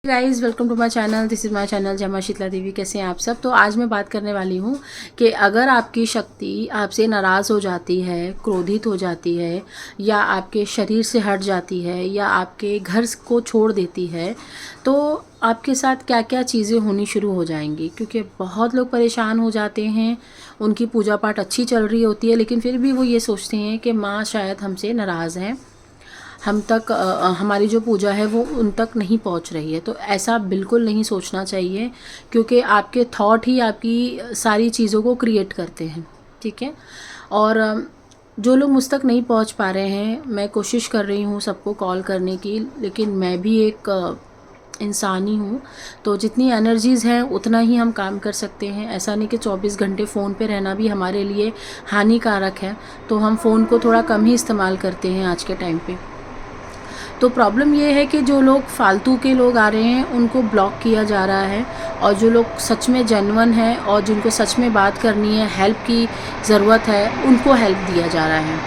Guys welcome to my channel. This is my channel Jai Maa Sheetla देवी। कैसे हैं आप सब। तो आज मैं बात करने वाली हूँ कि अगर आपकी शक्ति आपसे नाराज़ हो जाती है, क्रोधित हो जाती है, या आपके शरीर से हट जाती है, या आपके घर को छोड़ देती है, तो आपके साथ क्या क्या चीज़ें होनी शुरू हो जाएंगी। क्योंकि बहुत लोग परेशान हो जाते हैं, उनकी पूजा पाठ अच्छी चल रही होती है, लेकिन फिर भी वो ये सोचते हैं कि माँ शायद हमसे नाराज़ हैं, हम तक हमारी जो पूजा है वो उन तक नहीं पहुंच रही है। तो ऐसा बिल्कुल नहीं सोचना चाहिए, क्योंकि आपके थॉट ही आपकी सारी चीज़ों को क्रिएट करते हैं। ठीक है। और जो लोग मुझ तक नहीं पहुंच पा रहे हैं, मैं कोशिश कर रही हूँ सबको कॉल करने की, लेकिन मैं भी एक इंसान ही हूँ। तो जितनी एनर्जीज़ हैं उतना ही हम काम कर सकते हैं। ऐसा नहीं कि 24 घंटे फ़ोन पे रहना भी हमारे लिए हानिकारक है। तो हम फ़ोन को थोड़ा कम ही इस्तेमाल करते हैं आज के टाइम पे। तो प्रॉब्लम ये है कि जो लोग फालतू के लोग आ रहे हैं उनको ब्लॉक किया जा रहा है, और जो लोग सच में जेन्युइन है और जिनको सच में बात करनी है, हेल्प की ज़रूरत है, उनको हेल्प दिया जा रहा है।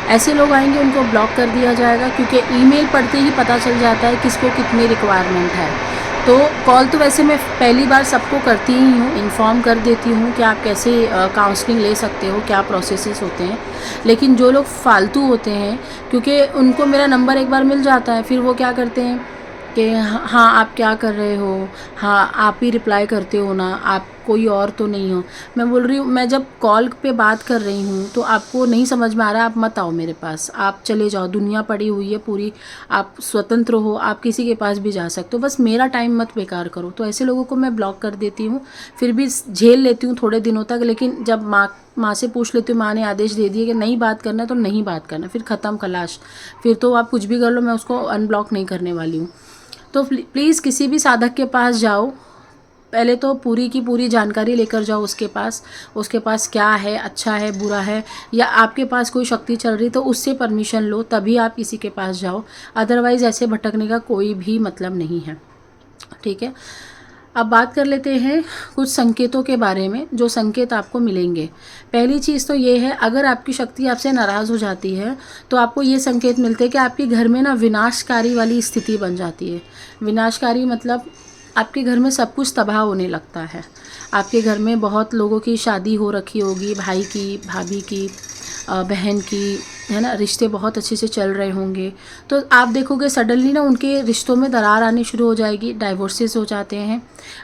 ऐसे लोग आएंगे उनको ब्लॉक कर दिया जाएगा, क्योंकि ईमेल पढ़ते ही पता चल जाता है किसको कितनी रिक्वायरमेंट है। तो कॉल तो वैसे मैं पहली बार सबको करती ही हूँ, इन्फॉर्म कर देती हूँ कि आप कैसे काउंसलिंग ले सकते हो, क्या प्रोसेसेस होते हैं। लेकिन जो लोग फालतू होते हैं, क्योंकि उनको मेरा नंबर एक बार मिल जाता है, फिर वो क्या करते हैं कि हाँ आप क्या कर रहे हो, हाँ आप ही रिप्लाई करते हो ना, आप कोई और तो नहीं हो। मैं बोल रही हूँ, मैं जब कॉल पे बात कर रही हूँ तो आपको नहीं समझ में आ रहा है, आप मत आओ मेरे पास, आप चले जाओ, दुनिया पड़ी हुई है पूरी, आप स्वतंत्र हो, आप किसी के पास भी जा सकते हो, बस मेरा टाइम मत बेकार करो। तो ऐसे लोगों को मैं ब्लॉक कर देती हूँ। फिर भी झेल लेती हूँ थोड़े दिनों तक, लेकिन जब माँ से पूछ लेती हूँ, माँ ने आदेश दे दिए कि नहीं बात करना है तो नहीं बात करना, फिर ख़त्म खलाश। फिर तो आप कुछ भी कर लो, मैं उसको अनब्लॉक नहीं करने वाली हूँ। तो प्लीज़ किसी भी साधक के पास जाओ, पहले तो पूरी की पूरी जानकारी लेकर जाओ उसके पास क्या है, अच्छा है, बुरा है, या आपके पास कोई शक्ति चल रही तो उससे परमिशन लो, तभी आप किसी के पास जाओ। अदरवाइज़ ऐसे भटकने का कोई भी मतलब नहीं है। ठीक है। अब बात कर लेते हैं कुछ संकेतों के बारे में, जो संकेत आपको मिलेंगे। पहली चीज़ तो ये है, अगर आपकी शक्ति आपसे नाराज़ हो जाती है तो आपको ये संकेत मिलते हैं कि आपके घर में ना विनाशकारी वाली स्थिति बन जाती है। विनाशकारी मतलब आपके घर में सब कुछ तबाह होने लगता है। आपके घर में बहुत लोगों की शादी हो रखी होगी, भाई की, भाभी की, बहन की, है ना, रिश्ते बहुत अच्छे से चल रहे होंगे। तो आप देखोगे सडनली ना उनके रिश्तों में दरार आनी शुरू हो जाएगी, डाइवोर्सेस हो जाते हैं।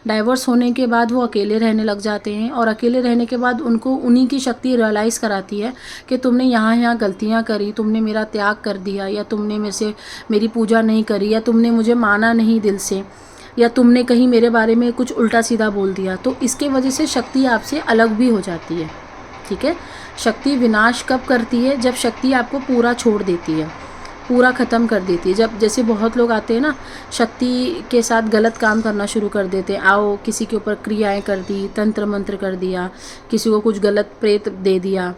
डाइवोर्स होने के बाद वो अकेले रहने लग जाते हैं, और अकेले रहने के बाद उनको उन्हीं की शक्ति रियलाइज़ कराती है कि तुमने यहाँ गलतियाँ करी, तुमने मेरा त्याग कर दिया, या तुमने मेरे से मेरी पूजा नहीं करी, या तुमने मुझे माना नहीं दिल से, या तुमने कहीं मेरे बारे में कुछ उल्टा सीधा बोल दिया। तो इसके वजह से शक्ति आपसे अलग भी हो जाती है। ठीक है। शक्ति विनाश कब करती है, जब शक्ति आपको पूरा छोड़ देती है, पूरा ख़त्म कर देती है। जब जैसे बहुत लोग आते हैं ना, शक्ति के साथ गलत काम करना शुरू कर देते हैं। आओ किसी के ऊपर क्रियाएं कर दी, तंत्र मंत्र कर दिया, किसी को कुछ गलत प्रेत दे दिया,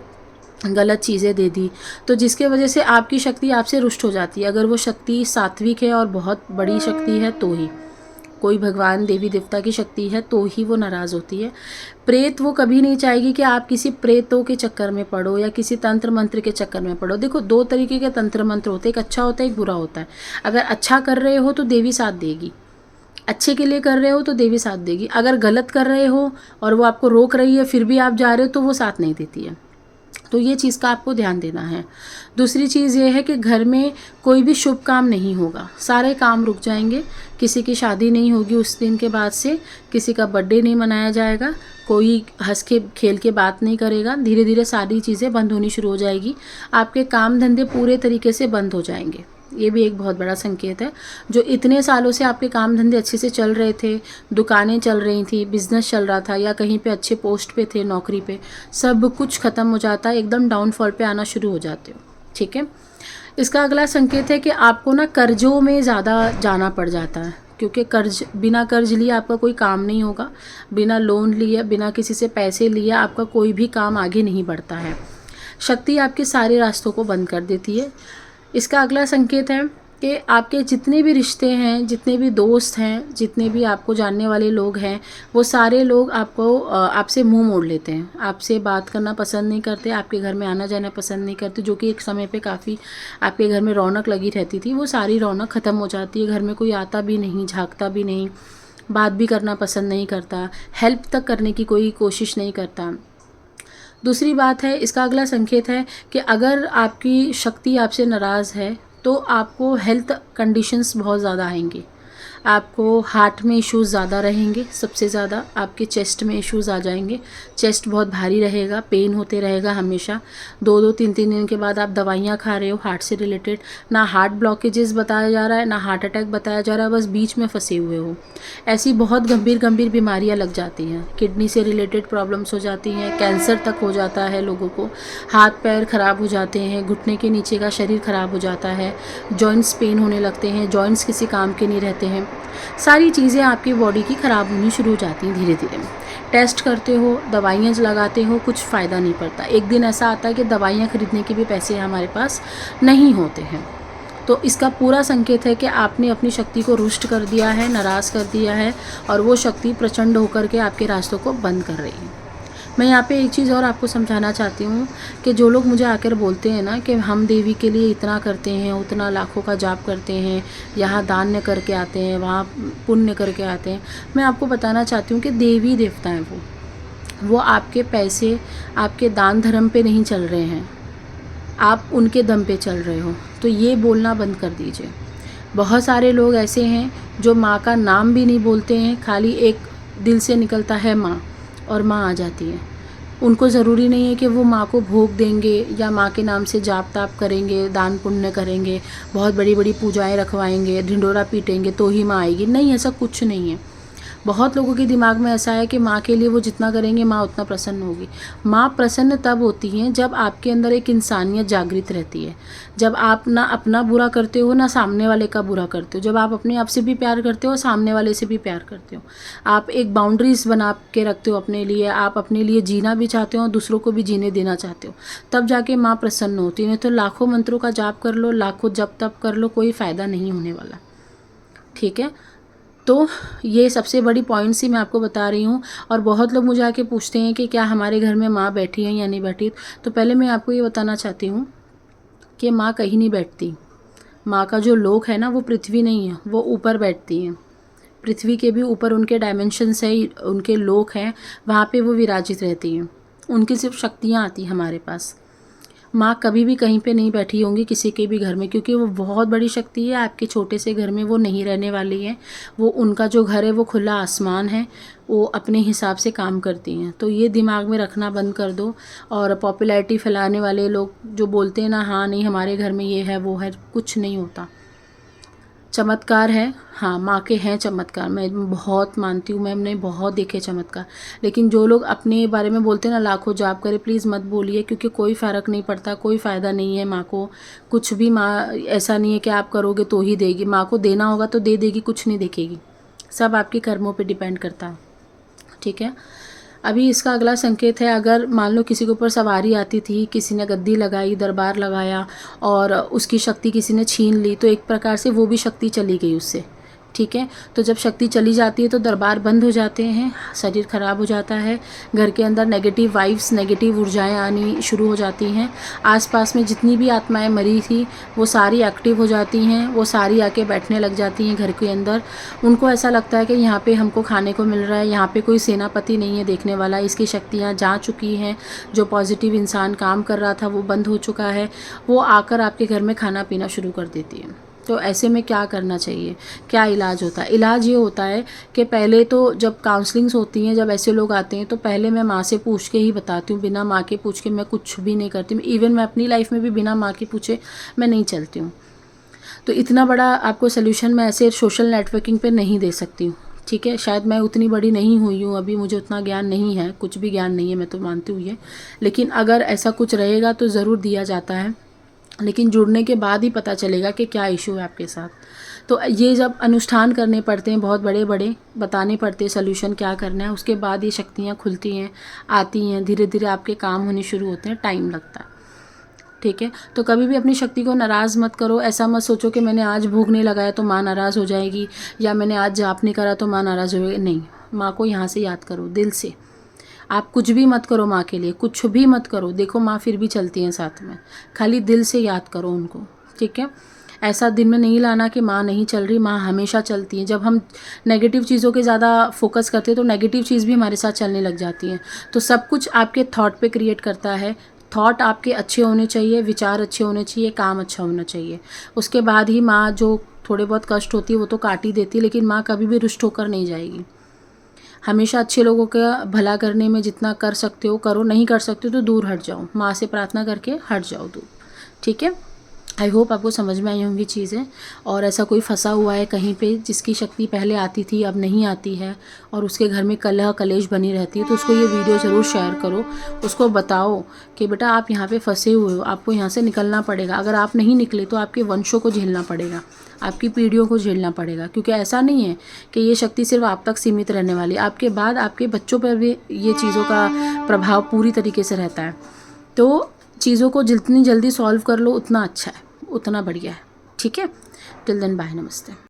गलत चीज़ें दे दी, तो जिसके वजह से आपकी शक्ति आपसे रुष्ट हो जाती है। अगर वो शक्ति सात्विक है और बहुत बड़ी शक्ति है तो ही, कोई भगवान देवी देवता की शक्ति है तो ही वो नाराज़ होती है। प्रेत वो कभी नहीं चाहेगी कि आप किसी प्रेतों के चक्कर में पड़ो या किसी तंत्र मंत्र के चक्कर में पड़ो। देखो, दो तरीके के तंत्र मंत्र होते हैं, एक अच्छा होता है, एक बुरा होता है। अगर अच्छा कर रहे हो तो देवी साथ देगी, अच्छे के लिए कर रहे हो तो देवी साथ देगी। अगर गलत कर रहे हो और वो आपको रोक रही है फिर भी आप जा रहे हो तो वो साथ नहीं देती है। तो ये चीज़ का आपको ध्यान देना है। दूसरी चीज़ ये है कि घर में कोई भी शुभ काम नहीं होगा, सारे काम रुक जाएंगे। किसी की शादी नहीं होगी उस दिन के बाद से, किसी का बर्थडे नहीं मनाया जाएगा, कोई हंस के खेल के बात नहीं करेगा। धीरे धीरे सारी चीज़ें बंद होनी शुरू हो जाएगी। आपके काम धंधे पूरे तरीके से बंद हो जाएंगे। ये भी एक बहुत बड़ा संकेत है। जो इतने सालों से आपके काम धंधे अच्छे से चल रहे थे, दुकानें चल रही थी, बिजनेस चल रहा था, या कहीं पे अच्छे पोस्ट पे थे, नौकरी पे, सब कुछ ख़त्म हो जाता है, एकदम डाउनफॉल पे आना शुरू हो जाते हो। ठीक है। इसका अगला संकेत है कि आपको ना कर्जों में ज़्यादा जाना पड़ जाता है, क्योंकि बिना कर्ज लिए आपका कोई काम नहीं होगा, बिना लोन लिए, बिना किसी से पैसे लिए आपका कोई भी काम आगे नहीं बढ़ता है। शक्ति आपके सारे रास्तों को बंद कर देती है। इसका अगला संकेत है कि आपके जितने भी रिश्ते हैं, जितने भी दोस्त हैं, जितने भी आपको जानने वाले लोग हैं, वो सारे लोग आपसे मुंह मोड़ लेते हैं, आपसे बात करना पसंद नहीं करते, आपके घर में आना जाना पसंद नहीं करते। जो कि एक समय पे काफ़ी आपके घर में रौनक लगी रहती थी, वो सारी रौनक ख़त्म हो जाती है। घर में कोई आता भी नहीं, झांकता भी नहीं, बात भी करना पसंद नहीं करता, हेल्प तक करने की कोई कोशिश नहीं करता। दूसरी बात है, इसका अगला संकेत है कि अगर आपकी शक्ति आपसे नाराज़ है तो आपको हेल्थ कंडीशंस बहुत ज़्यादा आएंगी। आपको हार्ट में इश्यूज़ ज़्यादा रहेंगे, सबसे ज़्यादा आपके चेस्ट में इश्यूज़ आ जाएंगे। चेस्ट बहुत भारी रहेगा, पेन होते रहेगा हमेशा। 2-2 3-3 दिन के बाद आप दवाइयाँ खा रहे हो हार्ट से रिलेटेड, ना हार्ट ब्लॉकेजेस बताया जा रहा है, ना हार्ट अटैक बताया जा रहा है, बस बीच में फंसे हुए हो। ऐसी बहुत गंभीर बीमारियाँ लग जाती हैं, किडनी से रिलेटेड प्रॉब्लम्स हो जाती हैं, कैंसर तक हो जाता है लोगों को, हाथ पैर ख़राब हो जाते हैं, घुटने के नीचे का शरीर ख़राब हो जाता है, जॉइंट्स पेन होने लगते हैं, जॉइंट्स किसी काम के नहीं रहते हैं। सारी चीज़ें आपकी बॉडी की ख़राब होनी शुरू हो जाती हैं धीरे धीरे। टेस्ट करते हो, दवाइयाँ लगाते हो, कुछ फ़ायदा नहीं पड़ता। एक दिन ऐसा आता है कि दवाइयाँ ख़रीदने के भी पैसे हमारे पास नहीं होते हैं। तो इसका पूरा संकेत है कि आपने अपनी शक्ति को रुष्ट कर दिया है, नाराज़ कर दिया है, और वो शक्ति प्रचंड होकर के आपके रास्तों को बंद कर रही है। मैं यहाँ पे एक चीज़ और आपको समझाना चाहती हूँ कि जो लोग मुझे आकर बोलते हैं ना कि हम देवी के लिए इतना करते हैं, उतना लाखों का जाप करते हैं, यहाँ दान करके आते हैं, वहाँ पुण्य करके आते हैं, मैं आपको बताना चाहती हूँ कि देवी देवता हैं वो आपके पैसे, आपके दान धर्म पे नहीं चल रहे हैं, आप उनके दम पे चल रहे हो। तो ये बोलना बंद कर दीजिए। बहुत सारे लोग ऐसे हैं जो माँ का नाम भी नहीं बोलते हैं, खाली एक दिल से निकलता है माँ, और माँ आ जाती है। उनको ज़रूरी नहीं है कि वो माँ को भोग देंगे या माँ के नाम से जाप ताप करेंगे, दान पुण्य करेंगे, बहुत बड़ी बड़ी पूजाएं रखवाएंगे, ढिंडोरा पीटेंगे तो ही माँ आएगी। नहीं, ऐसा कुछ नहीं है। बहुत लोगों के दिमाग में ऐसा है कि माँ के लिए वो जितना करेंगे माँ उतना प्रसन्न होगी। माँ प्रसन्न तब होती हैं जब आपके अंदर एक इंसानियत जागृत रहती है, जब आप ना अपना बुरा करते हो ना सामने वाले का बुरा करते हो, जब आप अपने आप से भी प्यार करते हो, सामने वाले से भी प्यार करते हो, आप एक बाउंड्रीज बना के रखते हो अपने लिए, आप अपने लिए जीना भी चाहते हो, दूसरों को भी जीने देना चाहते हो, तब जाके माँ प्रसन्न होती है। नहीं तो लाखों मंत्रों का जाप कर लो, लाखों जप तप कर लो, कोई फ़ायदा नहीं होने वाला। ठीक है, तो ये सबसे बड़ी पॉइंट्स ही मैं आपको बता रही हूँ। और बहुत लोग मुझे आके पूछते हैं कि क्या हमारे घर में माँ बैठी है या नहीं बैठी। तो पहले मैं आपको ये बताना चाहती हूँ कि माँ कहीं नहीं बैठती। माँ का जो लोक है ना, वो पृथ्वी नहीं है, वो ऊपर बैठती हैं। पृथ्वी के भी ऊपर उनके डायमेंशंस है, उनके लोक हैं, वहाँ पे वो विराजित रहती हैं। उनकी सिर्फ शक्तियाँ आती हैं हमारे पास। माँ कभी भी कहीं पे नहीं बैठी होंगी किसी के भी घर में, क्योंकि वो बहुत बड़ी शक्ति है। आपके छोटे से घर में वो नहीं रहने वाली है। वो उनका जो घर है वो खुला आसमान है, वो अपने हिसाब से काम करती हैं। तो ये दिमाग में रखना बंद कर दो। और पॉपुलैरिटी फैलाने वाले लोग जो बोलते हैं ना, हाँ नहीं हमारे घर में ये है वो है, कुछ नहीं होता। चमत्कार है, हाँ माँ के हैं चमत्कार, मैं बहुत मानती हूँ, मैंने बहुत देखे चमत्कार। लेकिन जो लोग अपने बारे में बोलते हैं ना लाखों जाप करे, प्लीज़ मत बोलिए, क्योंकि कोई फ़र्क नहीं पड़ता, कोई फ़ायदा नहीं है माँ को कुछ भी। माँ ऐसा नहीं है कि आप करोगे तो ही देगी, माँ को देना होगा तो दे देगी, कुछ नहीं देखेगी। सब आपके कर्मों पर डिपेंड करता है। ठीक है, अभी इसका अगला संकेत है, अगर मान लो किसी के ऊपर सवारी आती थी, किसी ने गद्दी लगाई, दरबार लगाया और उसकी शक्ति किसी ने छीन ली, तो एक प्रकार से वो भी शक्ति चली गई उससे। ठीक है, तो जब शक्ति चली जाती है तो दरबार बंद हो जाते हैं, शरीर ख़राब हो जाता है, घर के अंदर नेगेटिव वाइब्स, नेगेटिव ऊर्जाएं आनी शुरू हो जाती हैं। आसपास में जितनी भी आत्माएं मरी थी वो सारी एक्टिव हो जाती हैं, वो सारी आके बैठने लग जाती हैं घर के अंदर। उनको ऐसा लगता है कि यहाँ पे हमको खाने को मिल रहा है, यहाँ पे कोई सेनापति नहीं है देखने वाला, इसकी शक्तियाँ जा चुकी हैं, जो पॉजिटिव इंसान काम कर रहा था वो बंद हो चुका है, वो आकर आपके घर में खाना पीना शुरू कर देती है। तो ऐसे में क्या करना चाहिए, क्या इलाज होता है? इलाज ये होता है कि पहले तो जब काउंसलिंग्स होती हैं, जब ऐसे लोग आते हैं, तो पहले मैं माँ से पूछ के ही बताती हूँ। बिना माँ के पूछ के मैं कुछ भी नहीं करती। इवन मैं अपनी लाइफ में भी बिना माँ के पूछे मैं नहीं चलती हूँ। तो इतना बड़ा आपको सोल्यूशन मैं ऐसे सोशल नेटवर्किंग पे नहीं दे सकती हूँ। ठीक है, शायद मैं उतनी बड़ी नहीं हुई हूँ अभी, मुझे उतना ज्ञान नहीं है, कुछ भी ज्ञान नहीं है, मैं तो मानती हूँ ये। लेकिन अगर ऐसा कुछ रहेगा तो ज़रूर दिया जाता है, लेकिन जुड़ने के बाद ही पता चलेगा कि क्या इशू है आपके साथ। तो ये जब अनुष्ठान करने पड़ते हैं, बहुत बड़े बड़े बताने पड़ते हैं सोल्यूशन क्या करना है, उसके बाद ये शक्तियाँ खुलती हैं, आती हैं, धीरे धीरे आपके काम होने शुरू होते हैं, टाइम लगता है। ठीक है। तो कभी भी अपनी शक्ति को नाराज़ मत करो। ऐसा मत सोचो कि मैंने आज भोग नहीं लगाया तो माँ नाराज़ हो जाएगी, या मैंने आज जाप नहीं करा तो माँ नाराज़ हो जाएगी। नहीं, माँ को यहाँ से याद करो दिल से। आप कुछ भी मत करो माँ के लिए, कुछ भी मत करो, देखो माँ फिर भी चलती हैं साथ में। खाली दिल से याद करो उनको, ठीक है। ऐसा दिन में नहीं लाना कि माँ नहीं चल रही, माँ हमेशा चलती हैं। जब हम नेगेटिव चीज़ों के ज़्यादा फोकस करते हैं तो नेगेटिव चीज़ भी हमारे साथ चलने लग जाती हैं। तो सब कुछ आपके थॉट पे क्रिएट करता है। थॉट आपके अच्छे होने चाहिए, विचार अच्छे होने चाहिए, काम अच्छा होना चाहिए। उसके बाद ही माँ जो थोड़े बहुत कष्ट होती है वो तो काट ही देती है, लेकिन माँ कभी भी रुष्ट होकर नहीं जाएगी। हमेशा अच्छे लोगों का भला करने में जितना कर सकते हो करो, नहीं कर सकते हो तो दूर हट जाओ, माँ से प्रार्थना करके हट जाओ दूर, ठीक है। आई होप आपको समझ में आई होंगी चीज़ें। और ऐसा कोई फंसा हुआ है कहीं पे जिसकी शक्ति पहले आती थी अब नहीं आती है, और उसके घर में कलह कलेश बनी रहती है, तो उसको ये वीडियो ज़रूर शेयर करो। उसको बताओ कि बेटा आप यहाँ पे फंसे हुए हो, आपको यहाँ से निकलना पड़ेगा। अगर आप नहीं निकले तो आपके वंशों को झेलना पड़ेगा, आपकी पीढ़ियों को झेलना पड़ेगा। क्योंकि ऐसा नहीं है कि ये शक्ति सिर्फ आप तक सीमित रहने वाली है, आपके बाद आपके बच्चों पर भी ये चीज़ों का प्रभाव पूरी तरीके से रहता है। तो चीज़ों को जितनी जल्दी सॉल्व कर लो उतना अच्छा है, उतना बढ़िया है, ठीक है। टिल देन बाय, नमस्ते।